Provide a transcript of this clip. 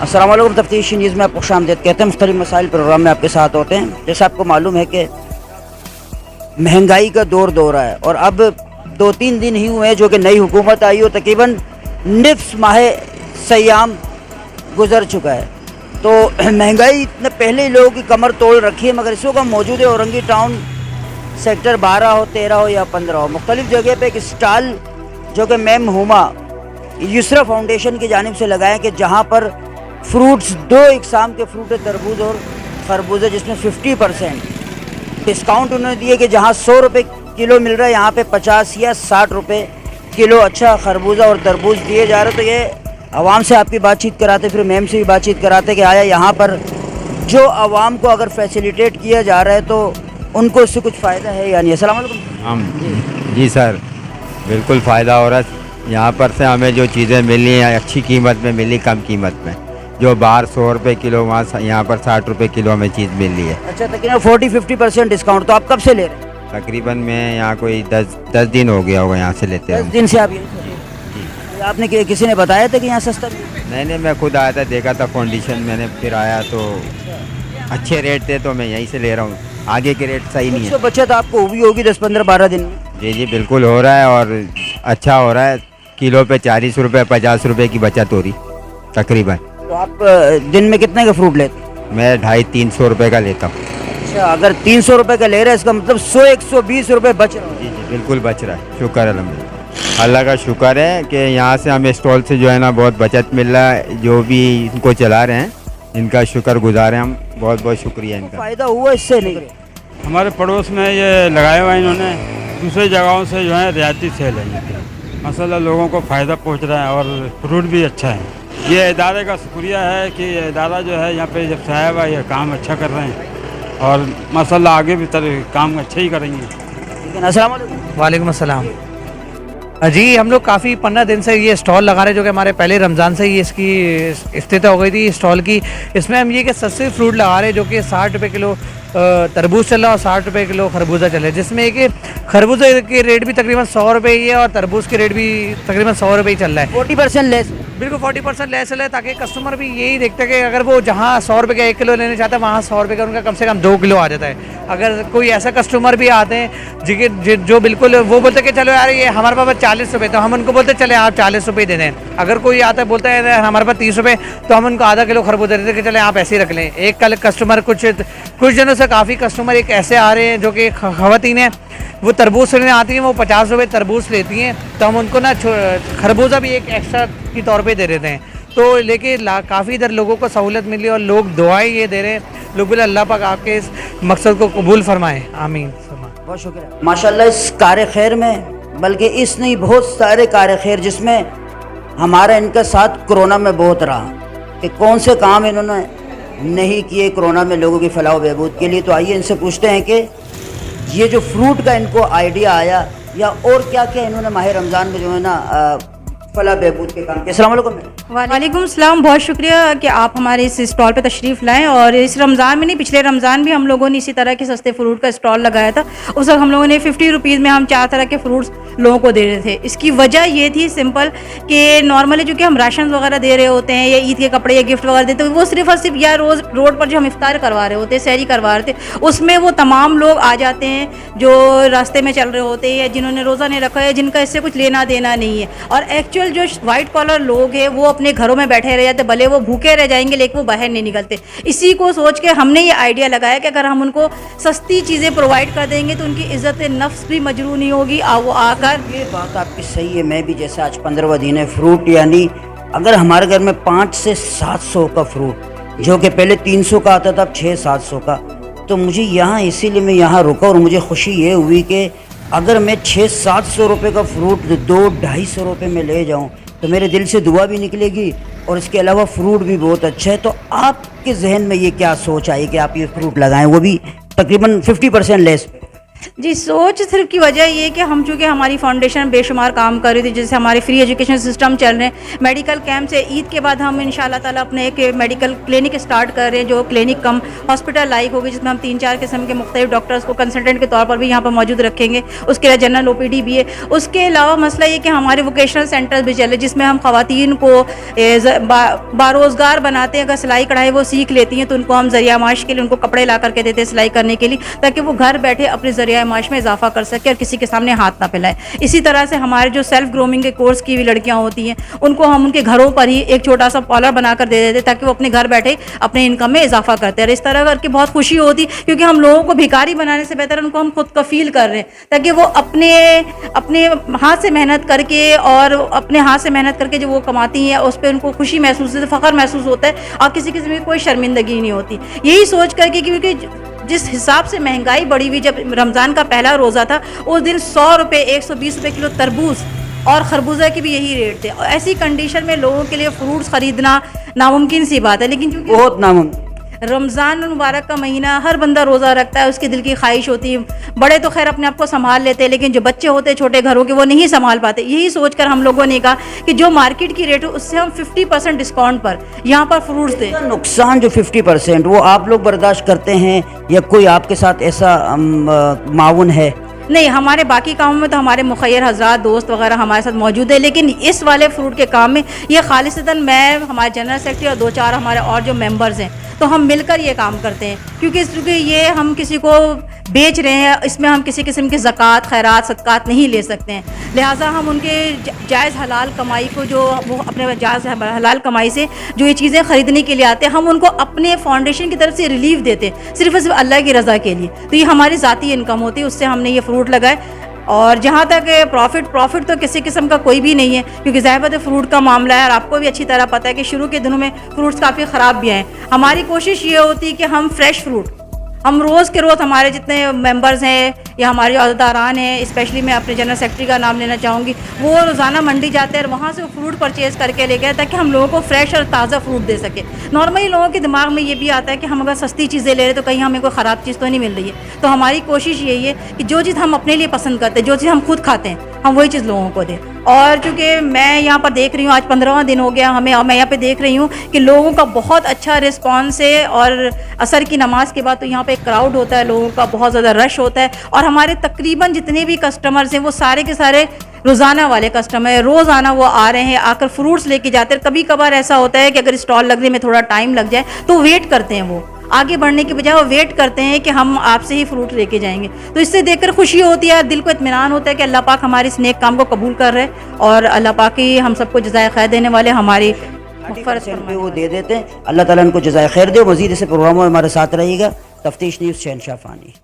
अस्सलाम वालेकुम। तफ्तीशी न्यूज़ में आपको खुशामदीद कहते हैं। मुख्तलिफ मसाइल प्रोग्राम में आपके साथ होते हैं। जैसे आपको मालूम है कि महंगाई का दौर रहा है और अब 2-3 दिन ही हुए हैं जो कि नई हुकूमत आई हो, तकरीबन निफ्स माह सयाम गुजर चुका है। तो महंगाई इतने पहले ही लोगों की कमर तोड़ रखी है, मगर इस वक्त हम मौजूद है औरंगी टाउन सेक्टर 12 हो, 13 हो या 15 हो, मुख्तलिफ जगह पे एक स्टॉल जो कि मैम हुमा यूसरा फाउंडेशन की जानिब से लगाएं कि जहाँ पर फ्रूट्स 2 इकसाम के फ्रूट है, तरबूज और खरबूजा, जिसमें 50% डिस्काउंट उन्होंने दिए कि जहाँ 100 रुपये किलो मिल रहा है यहाँ पे 50 या 60 रुपये किलो अच्छा खरबूजा और तरबूज दिए जा रहे। तो ये आवाम से आपकी बातचीत कराते, फिर मैम से भी बातचीत कराते कि आया यहाँ पर जो आवाम को अगर फैसिलिटेट किया जा रहा है तो उनको इससे कुछ फ़ायदा है या नहीं। अस्सलाम वालेकुम। जी सर, बिल्कुल फ़ायदा हो रहा है। यहाँ पर से हमें जो चीज़ें मिली हैं अच्छी कीमत में मिली, कम कीमत में। जो बाहर 100 रुपये किलो, वहाँ यहाँ पर 60 रुपये किलो हमें चीज़ मिल रही है। अच्छा, तकरीबन 40-50% डिस्काउंट। तो आप कब से ले रहे हैं? तकरीबन मैं यहाँ कोई 10 दिन हो गया होगा यहाँ से लेते 10 हैं। दिन से आप ये आपने किसी ने बताया था कि यहाँ सस्ता नहीं, मैं खुद आया था, देखा था कंडीशन, मैंने फिर आया तो अच्छे रेट थे तो मैं यहीं से ले रहा हूँ। आगे के रेट सही नहीं है। तो बचत आपको हुई होगी 10-15-12 दिन में? जी बिल्कुल हो रहा है और अच्छा हो रहा है। किलो पे 40 रुपये 50 रुपये की बचत हो रही तकरीबन। तो आप दिन में कितने का फ्रूट लेते हैं? मैं 250-300 रुपये का लेता हूँ। अच्छा, अगर 300 रुपये का ले रहे हैं इसका मतलब 100-120 रुपये बच रहा है। जी बिल्कुल बच रहा है। शुक्र अल्हम्दुलिल्लाह, अल्लाह का शुक्र है कि यहाँ से हमें स्टॉल से जो है ना बहुत बचत मिल रहा है। जो भी इनको चला रहे हैं इनका शुक्र गुजार हैं हम, बहुत बहुत शुक्रिया इनका। फ़ायदा हुआ इससे नहीं? हमारे पड़ोस में ये लगाया हुआ है इन्होंने, दूसरे जगहों से जो है रियायती सेल है इनकी। मसाला लोगों को फ़ायदा पहुंच रहा है और फ्रूट भी अच्छा है। ये इदारे का शुक्रिया है कि ये इदारा जो है यहाँ पे जब से आया हुआ ये काम अच्छा कर रहे हैं और माशाल्लाह आगे भी काम अच्छे ही करेंगे। लेकिन अस्सलाम वालेकुम। वालेकुम अस्सलाम। जी, हम लोग काफ़ी 15 दिन से ये स्टॉल लगा रहे हैं, जो कि हमारे पहले रमज़ान से ही इसकी इफ्तिताह हो गई थी स्टॉल की। इसमें हम ये कि सस्ते फ्रूट लगा रहे हैं, जो कि 60 रुपये किलो तरबूज चल रहा है और 60 रुपये किलो खरबूजा चल रहा है, जिसमें एक खरबूजा के रेट भी तकरीबन 100 रुपये ही है और तरबूज के रेट भी तकरीबन 100 रुपये ही चल रहा है। 40% लेस? बिल्कुल 40% लेस चल रहा है, ताकि कस्टमर भी यही देखते हैं कि अगर वो जहाँ 100 रुपये का 1 किलो लेना चाहता है वहाँ 100 रुपये का उनका कम से कम 2 किलो आ जाता है। अगर कोई ऐसा कस्टमर भी आते हैं जो बिल्कुल वो बोलते हैं कि चलो यार ये हमारे पास 40 रुपये, तो हम उनको बोलते हैं चले आप 40 रुपये दे दें। अगर कोई आता है बोलता है हमारे पास 30 रुपये, तो हम उनको आधा किलो खरबूजा देते हैं कि चले आप ऐसे ही रख लें। एक कल कस्टमर कुछ दिनों से काफ़ी कस्टमर एक ऐसे आ रहे हैं जो कि ख़वातीन हैं, वो तरबूज लेने आती हैं, वो 50 रुपये तरबूज लेती हैं, तो हम उनको ना खरबूजा भी एक एक्स्ट्रा के तौर पे दे देते हैं। तो लेके काफ़ी इधर लोगों को सहूलत मिली और लोग दुआएं ये दे रहे हैं। लोग बोले अल्लाह पाक आपके इस मकसद को कबूल फरमाए, आमीन। बहुत शुक्रिया माशाल्लाह। इस कार खैर में, बल्कि इस नहीं बहुत सारे कार खैर जिसमें हमारा इनका साथ कोरोना में बहुत रहा कि कौन से काम इन्होंने नहीं किए कोरोना में लोगों की फलाह बहबूद के लिए। तो आइए इनसे पूछते हैं कि ये जो फ्रूट का इनको आइडिया आया या और क्या क्या इन्होंने माह रमज़ान में जो है ना फलाह बहबूद के काम किए। अस्सलाम वालेकुम। वालेकुम सलाम। बहुत शुक्रिया कि आप हमारे इस स्टॉल पे तशरीफ़ लाएं। और इस रमज़ान में नहीं, पिछले रमज़ान भी हम लोगों ने इसी तरह के सस्ते फ्रूट का स्टॉल लगाया था। उस वक्त हम लोगों ने 50 रुपीज़ में हम 4 तरह के फ्रूट्स लोगों को दे रहे थे। इसकी वजह ये थी सिंपल कि नॉर्मली जो कि हम राशन वगैरह दे रहे होते हैं या ईद के कपड़े या गिफ्ट वगैरह देते हैं, वो सिर्फ और सिर्फ या रोज़ रोड पर जो हम इफ्तार करवा रहे होते हैं, सहरी करवा रहे थे, उसमें वो तमाम लोग आ जाते हैं जो रास्ते में चल रहे होते हैं या जिन्होंने रोज़ा नहीं रखा है, जिनका इससे कुछ लेना देना नहीं है। और एक्चुअल जो वाइट कॉलर लोग हैं वो अपने घरों में बैठे रह जाते, भले वो भूखे रह जाएंगे लेकिन वो बाहर नहीं निकलते। इसी को सोच के हमने ये आइडिया लगाया कि अगर हम उनको सस्ती चीज़ें प्रोवाइड कर देंगे तो उनकी इज़्ज़त नफ्स भी मजरू नहीं होगी। वो आकर ये बात आपकी सही है। मैं भी जैसे आज 15वां दिन है, फ्रूट यानी अगर हमारे घर में 500 से 700 का फ्रूट जो कि पहले 300 का आता था, अब 600-700 का, तो मुझे यहाँ इसीलिए मैं यहाँ रुका और मुझे खुशी ये हुई कि अगर मैं 600-700 रुपये का फ्रूट 200-250 रुपये में ले जाऊँ तो मेरे दिल से दुआ भी निकलेगी और इसके अलावा फ्रूट भी बहुत अच्छा है। तो आपके जहन में ये क्या सोच आई कि आप ये फ्रूट लगाएं, वो भी तकरीबन 50% लेस? जी, सोच सिर्फ की वजह ये कि हम चूँकि हमारी फाउंडेशन बेशुमार काम कर रही थी, जैसे हमारे फ्री एजुकेशन सिस्टम चल रहे हैं, मेडिकल कैंप से ईद के बाद हम इंशाल्लाह ताला अपने एक मेडिकल क्लिनिक स्टार्ट कर रहे हैं, जो क्लिनिक कम हॉस्पिटल लाइक होगी, जिसमें हम 3-4 किस्म के मुख्तलिफ डॉक्टर्स को कंसल्टेंट के तौर पर भी यहाँ पर मौजूद रखेंगे। उसके लिए जनरल OPD भी है। उसके अलावा मसला ये कि हमारे वोकेशनल सेंटर्स भी चले, जिसमें हम ख़वातीन को बारोज़गार बनाते हैं। अगर सिलाई कढ़ाई वो सीख लेती हैं तो उनको हम ज़रिया माश के लिए उनको कपड़े ला करके देते हैं सिलाई करने के लिए, ताकि वो घर बैठे अपने ज़रिया माश में इजाफा कर सके और किसी के सामने हाथ ना फैलाए। इसी तरह से हमारे जो सेल्फ ग्रूमिंग के कोर्स की हुई लड़कियां होती हैं, उनको हम उनके घरों पर ही एक छोटा सा पार्लर बनाकर दे देते, ताकि वो अपने घर बैठे अपने इनकम में इजाफा करते हैं। और इस तरह करके बहुत खुशी होती, क्योंकि हम लोगों को भिखारी बनाने से बेहतर उनको हम खुद कफील कर रहे हैं, ताकि वो अपने हाथ से मेहनत करके और अपने हाथ से मेहनत करके जो वो कमाती हैं उस पर उनको खुशी महसूस होती है, फ़ख्र महसूस होता है, और किसी किस्म की कोई शर्मिंदगी नहीं होती। यही सोच करके, क्योंकि जिस हिसाब से महंगाई बढ़ी हुई, जब रमज़ान का पहला रोज़ा था उस दिन 100 रुपये 120 रुपये किलो तरबूज और खरबूजा के भी यही रेट थे। और ऐसी कंडीशन में लोगों के लिए फ्रूट्स ख़रीदना नामुमकिन सी बात है, लेकिन क्योंकि बहुत नामुमकिन। रमज़ान मुबारक का महीना, हर बंदा रोज़ा रखता है, उसके दिल की ख्वाहिश होती है। बड़े तो खैर अपने आप को संभाल लेते हैं, लेकिन जो बच्चे होते हैं छोटे घरों के, वो नहीं संभाल पाते। यही सोचकर हम लोगों ने कहा कि जो मार्केट की रेट है उससे हम 50% डिस्काउंट पर यहाँ पर फ्रूट्स दें। नुकसान जो 50% वो आप लोग बर्दाश्त करते हैं या कोई आपके साथ ऐसा माउन है? नहीं, हमारे बाकी कामों में तो हमारे मुखैर हजरात दोस्त वगैरह हमारे साथ मौजूद है, लेकिन इस वाले फ्रूट के काम में ये खालिसतन मैं, हमारे जनरल सेक्रेटरी और 2-4 हमारे और जो मेंबर्स हैं, तो हम मिलकर ये काम करते हैं। क्योंकि ये हम किसी को बेच रहे हैं, इसमें हम किसी किस्म की ज़कात, खैरात, सदक़ात नहीं ले सकते हैं। लिहाजा हम उनके जायज़ हलाल कमाई को, जो वो अपने जायज़ हलाल कमाई से जो ये चीज़ें ख़रीदने के लिए आते हैं, हम उनको अपने फाउंडेशन की तरफ से रिलीफ देते हैं, सिर्फ अल्लाह की रज़ा के लिए। तो ये हमारी ज़ाती इनकम होती है, उससे हमने ये फ्रूट लगाए। और जहाँ तक प्रॉफिट तो किसी किस्म का कोई भी नहीं है, क्योंकि ज़ाहिर फ्रूट का मामला है और आपको भी अच्छी तरह पता है कि शुरू के दिनों में फ्रूट्स काफ़ी ख़राब भी हैं। हमारी कोशिश ये होती है कि हम फ्रेश फ्रूट, हम रोज़ के रोज़, हमारे जितने मेंबर्स हैं या हमारे अहदेदारान हैं, स्पेशली मैं अपने जनरल सेक्रेटरी का नाम लेना चाहूँगी, वो रोज़ाना मंडी जाते हैं और वहाँ से वो फ्रूट परचेज़ करके लेके आए, ताकि हम लोगों को फ्रेश और ताज़ा फ्रूट दे सके। नॉर्मली लोगों के दिमाग में ये भी आता है कि हम अगर सस्ती चीज़ें ले रहे तो कहीं हमें कोई ख़राब चीज़ तो नहीं मिल रही है। तो हमारी कोशिश यही है कि जो चीज़ हम अपने लिए पसंद करते हैं, जो चीज़ हम खुद खाते हैं, हम वही चीज़ लोगों को दें। और चूँकि मैं यहाँ पर देख रही हूँ, आज 15वां दिन हो गया हमें, और मैं यहाँ पे देख रही हूँ कि लोगों का बहुत अच्छा रिस्पॉन्स है। और असर की नमाज़ के बाद तो यहाँ पे एक क्राउड होता है, लोगों का बहुत ज़्यादा रश होता है। और हमारे तकरीबन जितने भी कस्टमर्स हैं वो सारे के सारे रोज़ाना वाले कस्टमर हैं, रोज़ाना वो आ रहे हैं, आकर फ्रूट्स लेके जाते हैं। कभी कभार ऐसा होता है कि अगर स्टॉल लगने में थोड़ा टाइम लग जाए तो वेट करते हैं, वो आगे बढ़ने के बजाय वो वेट करते हैं कि हम आपसे ही फ्रूट लेके जाएंगे। तो इससे देखकर खुशी होती है, दिल को इत्मीनान होता है कि अल्लाह पाक हमारे इस नेक काम को कबूल कर रहे हैं और अल्लाह पाक ही हम सबको जज़ाए खैर देने वाले, हमारी मग़फ़िरत पे वो दे देते हैं। अल्लाह ताला उनको जज़ाए खैर दे। मज़ीद ऐसे प्रोग्रामों में हमारे साथ रहिएगा। तफ्तीश न्यूज़, शहनशाह फ़ानी।